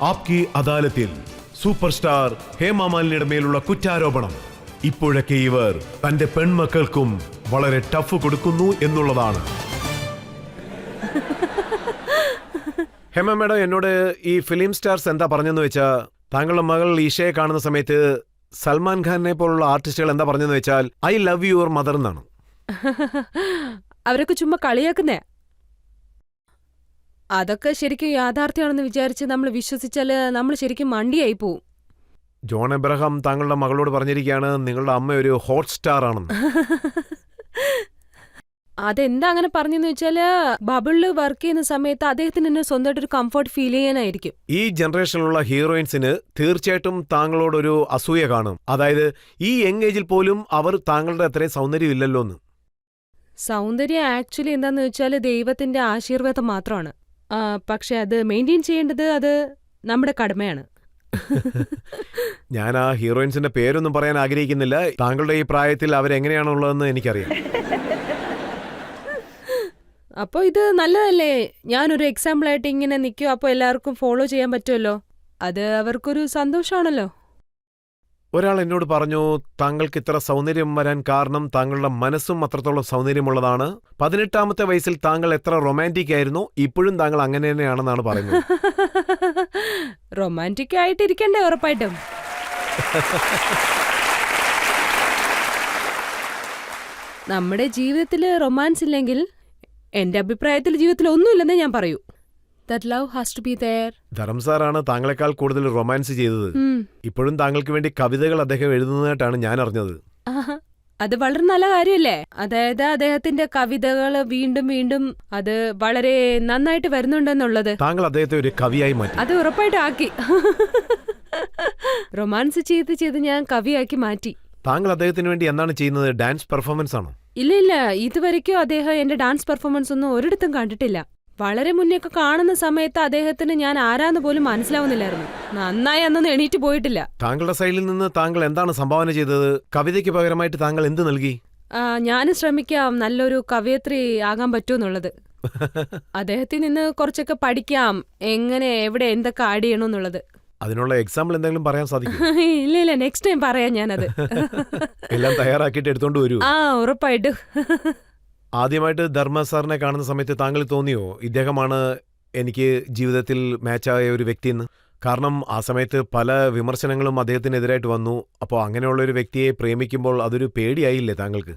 ആപ്കി അദാലത്തിൽ super star ഹേമമാലിനിയുടെ മേലുള്ള കുറ്റാരോപണം. ഇപ്പോഴൊക്കെ ഇവർ തന്റെ പെൺമക്കൾക്കും വളരെ ടഫ് കൊടുക്കുന്നു എന്നുള്ളതാണ്. ഹേമ മേഡം എന്നോട് ഈ ഫിലിം സ്റ്റാർസ് എന്താ പറഞ്ഞെന്ന് വെച്ചാൽ, താങ്കളുടെ മകൾ ഈഷയെ കാണുന്ന സമയത്ത് സൽമാൻ ഖാനെ പോലുള്ള ആർട്ടിസ്റ്റുകൾ എന്താ പറഞ്ഞെന്ന് വെച്ചാൽ ഐ ലവ് യുവർ മദർ എന്നാണ്. അവരൊക്കെ ചുമ്മാ കളിയാക്കുന്നേ. അതൊക്കെ ശരിക്കും യാഥാർത്ഥ്യമാണെന്ന് വിചാരിച്ച് നമ്മൾ വിശ്വസിച്ചാല് നമ്മൾ ശരിക്കും മണ്ടിയായി പോവും. ജോൺ എബ്രഹാം താങ്കളുടെ മകളോട് പറഞ്ഞിരിക്കുകയാണ് നിങ്ങളുടെ അമ്മ ഒരു ഹോട്ട് സ്റ്റാർ ആണെന്ന്. അതെന്താ അങ്ങനെ പറഞ്ഞെന്ന് വെച്ചാല് ബബിളില് വർക്ക് ചെയ്യുന്ന സമയത്ത് അദ്ദേഹത്തിന് തന്നെ സ്വന്തമായിട്ടൊരു കംഫർട്ട് ഫീൽ ചെയ്യാനായിരിക്കും. ഈ ജനറേഷനിലുള്ള ഹീറോയിൻസിന് തീർച്ചയായിട്ടും താങ്കളോടൊരു അസൂയ കാണും. അതായത് ഈ യങ് ഏജിൽ പോലും അവർ താങ്കളുടെ അത്രയും സൗന്ദര്യം ഇല്ലല്ലോന്ന്. സൗന്ദര്യം ആക്ച്വലി എന്താന്ന് വെച്ചാല് ദൈവത്തിന്റെ ആശീർവാദം മാത്രമാണ്. പക്ഷെ അത് മെയിൻറ്റെയിൻ ചെയ്യേണ്ടത് അത് നമ്മുടെ കടമയാണ്. ഞാൻ ആ ഹീറോയിൻസിന്റെ പേരൊന്നും പറയാൻ ആഗ്രഹിക്കുന്നില്ല. താങ്കളുടെ ഈ പ്രായത്തിൽ അവരെങ്ങനെയാണുള്ളതെന്ന് എനിക്കറിയാം. അപ്പോൾ ഇത് നല്ലതല്ലേ? ഞാനൊരു എക്സാമ്പിളായിട്ട് ഇങ്ങനെ നിൽക്കും, അപ്പോൾ എല്ലാവർക്കും ഫോളോ ചെയ്യാൻ പറ്റുമല്ലോ. അത് അവർക്കൊരു സന്തോഷമാണല്ലോ. ഒരാൾ എന്നോട് പറഞ്ഞു താങ്കൾക്ക് ഇത്ര സൗന്ദര്യം വരാൻ കാരണം താങ്കളുടെ മനസ്സും അത്രത്തോളം സൗന്ദര്യമുള്ളതാണ്. 18-ാമത്തെ വയസ്സിൽ താങ്കൾ എത്ര റൊമാൻറ്റിക് ആയിരുന്നു, ഇപ്പോഴും താങ്കൾ അങ്ങനെ തന്നെയാണെന്നാണ് പറയുന്നത്. റൊമാൻറ്റിക് ആയിട്ടിരിക്കണ്ടേ ഉറപ്പായിട്ടും. നമ്മുടെ ജീവിതത്തിൽ റൊമാൻസ് ഇല്ലെങ്കിൽ എന്റെ അഭിപ്രായത്തിൽ ജീവിതത്തിൽ ഒന്നുമില്ലെന്നേ ഞാൻ പറയൂ. That love has to be there. ധരം സാറാണ് താങ്കളെക്കാൾ കൂടുതൽ റൊമാൻസ് ചെയ്തത്. ഇപ്പോഴും താങ്കൾക്ക് വേണ്ടി കവിതകൾ അദ്ദേഹം എഴുതുന്നതായിട്ടാണ് ഞാൻ അറിഞ്ഞത്. അത് വളരെ നല്ല കാര്യമല്ലേ? അതായത് അദ്ദേഹത്തിന്റെ കവിതകൾ വീണ്ടും വീണ്ടും അത് വളരെ നന്നായിട്ട് വരുന്നുണ്ടെന്നുള്ളത്. താങ്കൾ അദ്ദേഹത്തെ ഒരു കവിയായി മാറ്റി. അത് ഉറപ്പായിട്ട് ആക്കി. റൊമാൻസ് ചെയ്ത് ഞാൻ കവിയാക്കി മാറ്റി. താങ്കൾ അദ്ദേഹത്തിന് വേണ്ടി എന്താണ് ചെയ്യുന്നത്? ഡാൻസ് പെർഫോമൻസ് ആണോ? ഇല്ല, ഇതുവരെയ്ക്കും അദ്ദേഹം എന്റെ ഡാൻസ് പെർഫോമൻസ് ഒന്നും ഒരിടത്തും കണ്ടിട്ടില്ല. വളരെ മുന്നേയൊക്കെ കാണുന്ന സമയത്ത് അദ്ദേഹത്തിന് ഞാൻ ആരാന്ന് പോലും മനസ്സിലാവുന്നില്ലായിരുന്നു. നന്നായി അന്നൊന്നും എണീറ്റ് പോയിട്ടില്ല. താങ്കളുടെ സൈഡിൽ നിന്ന് താങ്കൾ എന്താണ് സംഭാവന ചെയ്തത്? കവിതയ്ക്ക് പകരമായിട്ട് താങ്കൾ എന്ത് നൽകി? ഞാനും ശ്രമിക്കാം നല്ലൊരു കവയത്രി ആകാൻ പറ്റുമെന്നുള്ളത്. അദ്ദേഹത്തിൽ നിന്ന് കുറച്ചൊക്കെ പഠിക്കാം, എങ്ങനെ എവിടെ എന്തൊക്കെ ആഡ് ചെയ്യണമെന്നുള്ളത്. അതിനുള്ള എക്സാമ്പിൾ എന്തെങ്കിലും പറയാൻ സാധിക്കും? ഇല്ല, നെക്സ്റ്റ് ടൈം പറയാം ഞാനത്. എല്ലാം തയ്യാറാക്കിയിട്ട് എടുത്തോണ്ട് വരൂ. ഉറപ്പായിട്ടും. ആദ്യമായിട്ട് ധർമ്മ സാറിനെ കാണുന്ന സമയത്ത് താങ്കൾ തോന്നിയോ ഇദ്ദേഹമാണ് എനിക്ക് ജീവിതത്തിൽ മാച്ചായ ഒരു വ്യക്തിയെന്ന്? കാരണം ആ സമയത്ത് പല വിമർശനങ്ങളും അദ്ദേഹത്തിനെതിരായിട്ട് വന്നു. അപ്പോൾ അങ്ങനെയുള്ള ഒരു വ്യക്തിയെ പ്രേമിക്കുമ്പോൾ അതൊരു പേടിയായില്ലേ താങ്കൾക്ക്?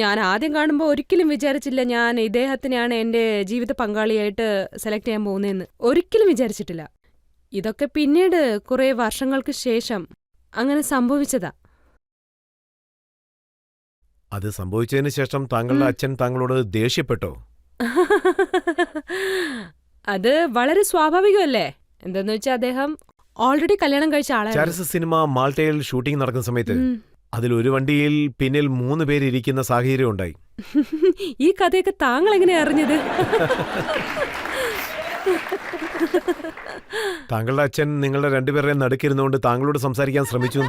ഞാൻ ആദ്യം കാണുമ്പോൾ ഒരിക്കലും വിചാരിച്ചില്ല ഞാൻ ഇദ്ദേഹത്തിനെയാണ് എൻ്റെ ജീവിത പങ്കാളിയായിട്ട് സെലക്ട് ചെയ്യാൻ പോകുന്നതെന്ന്. ഒരിക്കലും വിചാരിച്ചിട്ടില്ല. ഇതൊക്കെ പിന്നീട് കുറെ വർഷങ്ങൾക്ക് ശേഷം അങ്ങനെ സംഭവിച്ചതാ. അത് സംഭവിച്ചതിന് ശേഷം താങ്കളുടെ അച്ഛൻ താങ്കളോട് ദേഷ്യപ്പെട്ടോ? അത് വളരെ സ്വാഭാവികമല്ലേ? എന്താന്ന് വെച്ചാൽ അദ്ദേഹം ഓൾറെഡി കല്യാണം കഴിച്ച ആളാണ്. ചാരസ് സിനിമ മാൾട്ടയിൽ ഷൂട്ടിംഗ് നടക്കുന്ന സമയത്ത് അതിൽ ഒരു വണ്ടിയിൽ പിന്നിൽ 3 പേര് ഇരിക്കുന്ന സാഹചര്യം ഉണ്ടായി. ഈ കഥയൊക്കെ താങ്കൾ എങ്ങനെയാ അറിഞ്ഞത്? താങ്കളുടെ അച്ഛൻ നിങ്ങളുടെ രണ്ടുപേരുടെയും നടുക്കിരുന്നുകൊണ്ട് താങ്കളോട് സംസാരിക്കാൻ ശ്രമിച്ചു.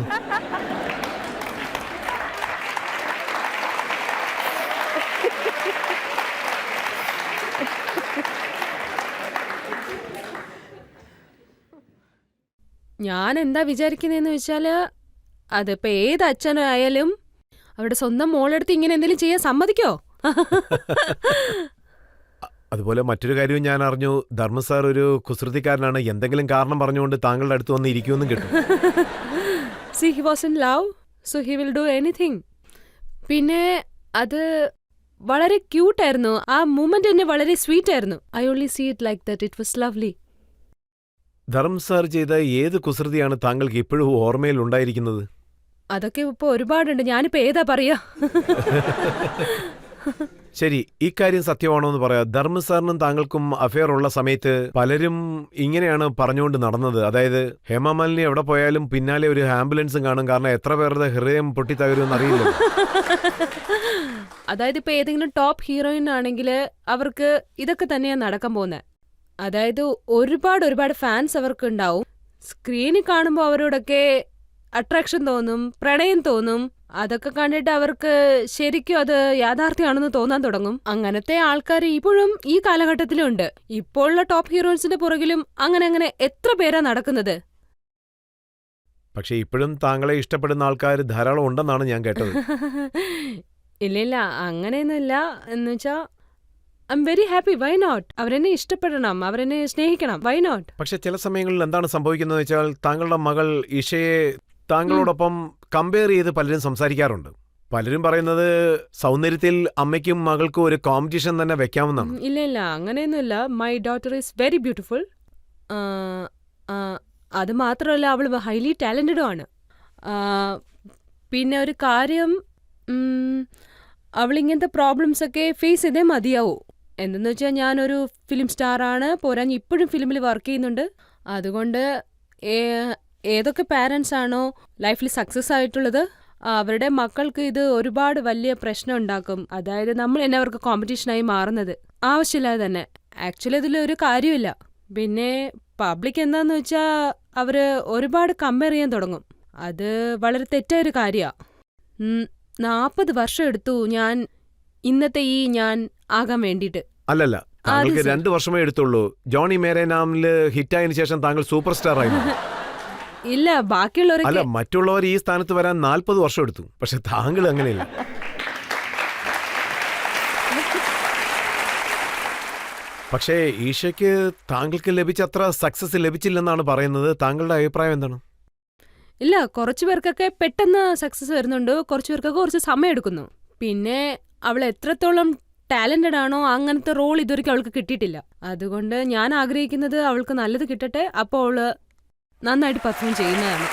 ഞാൻ എന്താ വിചാരിക്കുന്നതെന്ന് വെച്ചാല് അതിപ്പോ ഏത് അച്ഛനായാലും അവരുടെ സ്വന്തം മോളെടുത്ത് ഇങ്ങനെ എന്തെങ്കിലും ചെയ്യാൻ സമ്മതിക്കോ? അതുപോലെ മറ്റൊരു കാര്യവും ഞാൻ അറിഞ്ഞു, ധർമ്മ സാർ ഒരു കുസൃതിക്കാരനാണ്. എന്തെങ്കിലും കാരണം പറഞ്ഞുകൊണ്ട് താങ്കളുടെ അടുത്ത് വന്ന് ഇരിക്കുമെന്നും കേട്ടു. See, he was in love, so he will do anything. പിന്നെ അത് വളരെ ക്യൂട്ടായിരുന്നു. ആ മൂമെന്റ് തന്നെ വളരെ സ്വീറ്റ് ആയിരുന്നു. I only see it like that. It was lovely. Dharma sir ചെയ്ത ഏത് കുസൃതിയാണ് താങ്കൾക്ക് ഇപ്പോഴും ഓർമ്മയിൽ ഉണ്ടായിരിക്കുന്നത്? അതൊക്കെ ഇപ്പൊ ഒരുപാടുണ്ട്. ഞാനിപ്പോ ഏതാ പറയാ? ശരി, ഇക്കാര്യം സത്യമാണോ എന്ന് പറയാം. ധർമ്മ സാറിനും താങ്കൾക്കും അഫെയർ ഉള്ള സമയത്ത് പലരും ഇങ്ങനെയാണ് പറഞ്ഞുകൊണ്ട് നടന്നത്. അതായത് ഹേമമാലിനി എവിടെ പോയാലും പിന്നാലെ ഒരു ആംബുലൻസും കാണും. കാരണം എത്ര പേരുടെ ഹൃദയം പൊട്ടിത്തകരുമെന്ന് അറിയില്ല. അതായത് ഇപ്പൊ ഏതെങ്കിലും ടോപ്പ് ഹീറോയിൻ ആണെങ്കിൽ അവർക്ക് ഇതൊക്കെ തന്നെയാണ് നടക്കാൻ പോകുന്നത്. അതായത് ഒരുപാട് ഫാൻസ് അവർക്ക് ഉണ്ടാവും. സ്ക്രീനിൽ കാണുമ്പോൾ അവരോടൊക്കെ അട്രാക്ഷൻ തോന്നും, പ്രണയം തോന്നും. അതൊക്കെ കണ്ടിട്ട് അവർക്ക് ശരിക്കും അത് യാഥാർത്ഥ്യമാണെന്ന് തോന്നാൻ തുടങ്ങും. അങ്ങനത്തെ ആൾക്കാർ ഇപ്പോഴും ഈ കാലഘട്ടത്തിലും ഉണ്ട്. ഇപ്പോഴുള്ള ടോപ്പ് ഹീറോയിൻസിന്റെ പുറകിലും അങ്ങനെ എത്ര പേരാ നടക്കുന്നത്. പക്ഷെ ഇപ്പോഴും താങ്കളെ ഇഷ്ടപ്പെടുന്ന ആൾക്കാർ ധാരാളം ഉണ്ടെന്നാണ് ഞാൻ കേട്ടത്. ഇല്ല അങ്ങനെയൊന്നുമില്ല. എന്നുവെച്ചാ I am very happy. Why not? അവരെന്നെ ഇഷ്ടപ്പെടണം, അവരെന്നെ സ്നേഹിക്കണം. Why not? പക്ഷെ ചില സമയങ്ങളിൽ എന്താണ് സംഭവിക്കുന്നത് വെച്ചാൽ താങ്കളുടെ മകൾ ഇഷയെ താങ്കളോടൊപ്പം കമ്പയർ ചെയ്ത് പലരും സംസാരിക്കാറുണ്ട്. പലരും പറയുന്നത് സൗന്ദര്യത്തിൽ അമ്മയ്ക്കും മകൾക്കും ഒരു കോമ്പറ്റീഷൻ തന്നെ വെക്കാമെന്നാണ്. ഇല്ല അങ്ങനെയൊന്നുമില്ല. My daughter is very beautiful. അത് മാത്രമല്ല, അവൾ ഹൈലി ടാലന്റഡും ആണ്. പിന്നെ ഒരു കാര്യം, അവളിങ്ങനത്തെ പ്രോബ്ലംസ് ഒക്കെ ഫേസ് ചെയ്തേ മതിയാവൂ. എന്തെന്ന് വെച്ചാൽ ഞാനൊരു ഫിലിം സ്റ്റാറാണ്, പോരാൻ ഇപ്പോഴും ഫിലിമിൽ വർക്ക് ചെയ്യുന്നുണ്ട്. അതുകൊണ്ട് ഏതൊക്കെ പാരൻസ് ആണോ ലൈഫിൽ സക്സസ് ആയിട്ടുള്ളത്, അവരുടെ മക്കൾക്ക് ഇത് ഒരുപാട് വലിയ പ്രശ്നം ഉണ്ടാക്കും. അതായത് നമ്മൾ തന്നെ അവർക്ക് കോമ്പറ്റീഷനായി മാറുന്നത് ആവശ്യമില്ലാതെ തന്നെ. ആക്ച്വലി ഇതിലൊരു കാര്യമില്ല. പിന്നെ പബ്ലിക് എന്താന്ന് വെച്ചാൽ അവര് ഒരുപാട് കമ്പയർ ചെയ്യാൻ തുടങ്ങും. അത് വളരെ തെറ്റായൊരു കാര്യമാണ്. 40 വർഷം എടുത്തു ഞാൻ ഇന്നത്തെ ഞാൻ ആകാൻ വേണ്ടിയിട്ട്. അല്ലല്ല, താങ്കൾക്ക് 2 വർഷമേ എടുത്തുള്ളൂ. ജോണി മേരെ നാമില് ഹിറ്റായതിനു ശേഷം താങ്കൾ സൂപ്പർ സ്റ്റാർ ആയി. ഇല്ല, ബാക്കിയുള്ളവരൊക്കെ അല്ല, മറ്റുള്ളവർ ഈ സ്ഥാനത്ത് വരാൻ 40 വർഷം എടുത്തു. പക്ഷെ താങ്കൾ അങ്ങനെയില്ല. പക്ഷേ ഈഷയ്ക്ക് താങ്കൾക്ക് ലഭിച്ച അത്ര സക്സസ് ലഭിച്ചില്ലെന്നാണ് പറയുന്നത്. താങ്കളുടെ അഭിപ്രായം എന്താണ്? ഇല്ല, കുറച്ചു പേർക്കൊക്കെ പെട്ടെന്ന് സക്സസ് വരുന്നുണ്ട്, കുറച്ചു പേർക്കൊക്കെ കുറച്ച് സമയം എടുക്കുന്നു. പിന്നെ അവൾ എത്രത്തോളം ടാലന്റഡ് ആണോ അങ്ങനത്തെ റോൾ ഇതുവരെയ്ക്കും അവൾക്ക് കിട്ടിയിട്ടില്ല. അതുകൊണ്ട് ഞാൻ ആഗ്രഹിക്കുന്നത് അവൾക്ക് നല്ലത് കിട്ടട്ടെ, അപ്പോൾ അവള് നന്നായിട്ട് പെർഫോം ചെയ്യുന്നതാണ്.